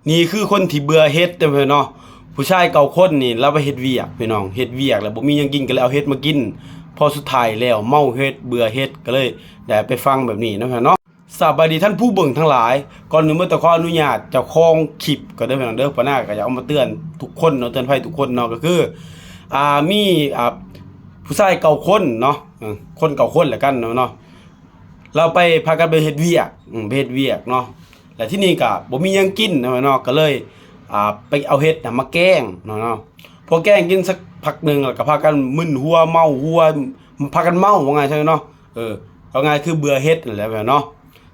นี่คือคนที่เบื่อเฮ็ดเด้อพี่น้องผู้ชายเก่าคนนี่เราไปเฮ็ดเวียกพี่น้องเฮ็ดเวียกแล้วบ่มีหยังกินก็เลยเอาเฮ็ดมากินพอสุดท้ายแล้วเมาเฮ็ดเบื่อเฮ็ดก็เลยได้ไปฟังแบบนี้นะพี่น้องสวัสดีท่านผู้เบิ่งทั้งหลายก่อนอื่นเมื่อตะขออนุญาตเจ้าของคลิปก็เด้อพี่น้องเด้อปะหน้าก็อยากเอามาเตือนทุกคนเนาะเตือนภัยทุกคนเนาะก็คือมีผู้ชายเก่าคนเนาะคนเก่าคนแหละกันเนาะเราไปพากันไปเฮ็ดเวียกไปเฮ็ดเวียกเนาะแล้วที่นี่ก็บ่มีหยังกินเนาะก็เลยไปเอาเฮ็ดน่ะมาแกล้งเนาะพอแกล้งกินสักพักนึงแล้วก็พากันมึนหัวเมาหัวพากันเมาว่าไงใช่เนาะเอาไงคือเบื่อเฮ็ดนั่นแหละเนาะ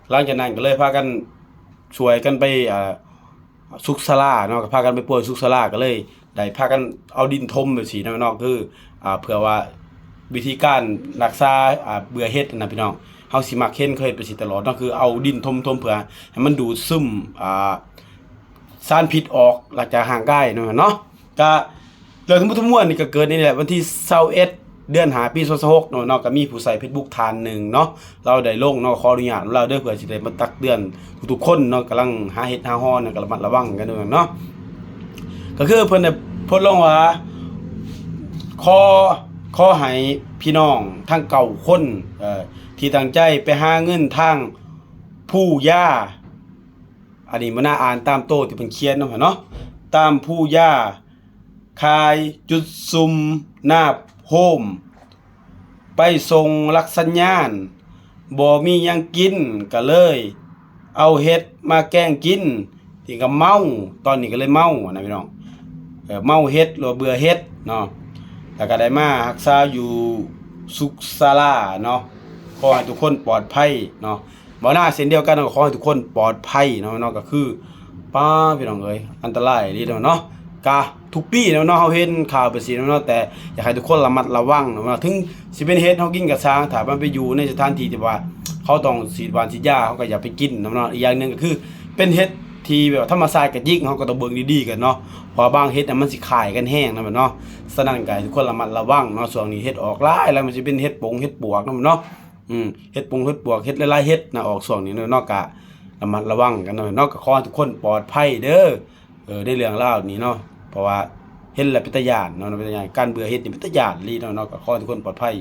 หลังจากนั้นก็เลยพากันช่วยกันไปสุขศาลาเนาะก็พากันไปป่วยสุขศาลาก็เลยได้พากันเอาดินถมแบบสีเนาะคือเผื่อว่าวิธีการรักษาเบื่อเฮ็ดนะพี่น้องเฮาสิมักเห็นเคยไปสิตลอดเนาะคือเอาดินถมเพื่อให้มันดูดซึมสารพิษออกหลังจากห่างกายเนาะก็เรื่องทั้งหมดทั้งมวลนี่ก็เกิดนี่แหละวันที่21เดือนปี26เนาะก็มีผู้ใช้ Facebook ท่านนึงเนาะเราได้ลงเนาะขออนุญาตเราเด้อเพื่อสิได้มาตักเตือนทุกๆคนเนาะกำลังหาเฮ็ดหาฮ้อนก็ระมัดระวังกันเนาะก็คือเพิ่นได้โพสต์ลงว่าขอให้พี่น้องทั้งเก่าคนที่ตั้งใจไปหาเงินทางผู้ย่าอันนี้มันน่าอ่านตามโต้ที่เพิ่นเขียนเนาะตามผู้ย่าคายจุดซุมหน้าโฮมไปส่งลักสัญญาณบ่มีหยังกินก็เลยเอาเฮ็ดมาแกล้งกินที่ก็เมาตอนนี้ก็เลยเมานะพี่น้องเมาเฮ็ดหรือเบื่อเฮ็ดเนาะแล้วก็ได้มารักษาอยู่สุขศาลาเนาะขอให้ทุกคนปลอดภัยเนาะบ่น่าเช่นเดียวกันก็ขอให้ทุกคนปลอดภัยเนาะก็คือป้าพี่น้องเอ้ยอันตรายดีเนาะกะทุกปีเนาะเฮาเห็นข่าวเป็นสิเนาะแต่อยากให้ทุกคนระมัดระวังเนาะถึงสิเป็นเฮ็ดเฮากินกับช้างถ้ามันไปอยู่ในสถานที่ที่ว่าเขาต้องฉีดหวานฉีดยาเขาก็อย่าไปกินเนาะอีกอย่างนึงก็คือเป็นเฮ็ดที่แบบธรรมชาติกับยิกเขาก็ต้องเบิ่งดีๆกันเนาะเพราะบางเฮ็ดมันสิขายกันแห้งนะเนาะฉะนั้นก็ให้ทุกคนระมัดระวังเนาะช่วงนี้เฮ็ดออกหลายแล้วมันสิเป็นเฮ็ดปงเฮ็ดปวกเนาะเฮ็ดปงเฮ็ดปวกเฮ็ดหลายๆเฮ็ดนะออกช่วงนี้เนาะก็ระมัดระวังกันเนาะก็ขอให้ทุกคนปลอดภัยเด้อได้เรื่องราวนี้เนาะเพราะว่าเฮ็ดแล้วเป็นตาย้านเนาะเป็นตาย้านการเบื่อเฮ็ดนี่เป็นตาย้านลีเนาะก็ขอให้ทุกคนปลอดภัย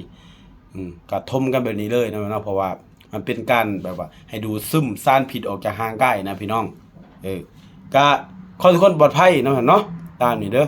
ก็ทมกันแบบนี้เลยเนาะเพราะว่ามันเป็นการแบบว่าให้ดูซึมสารพิษออกจากร่างกายนะพี่น้องก็ขอให้ทุกคนปลอดภัยเนาะตามนี้เด้อ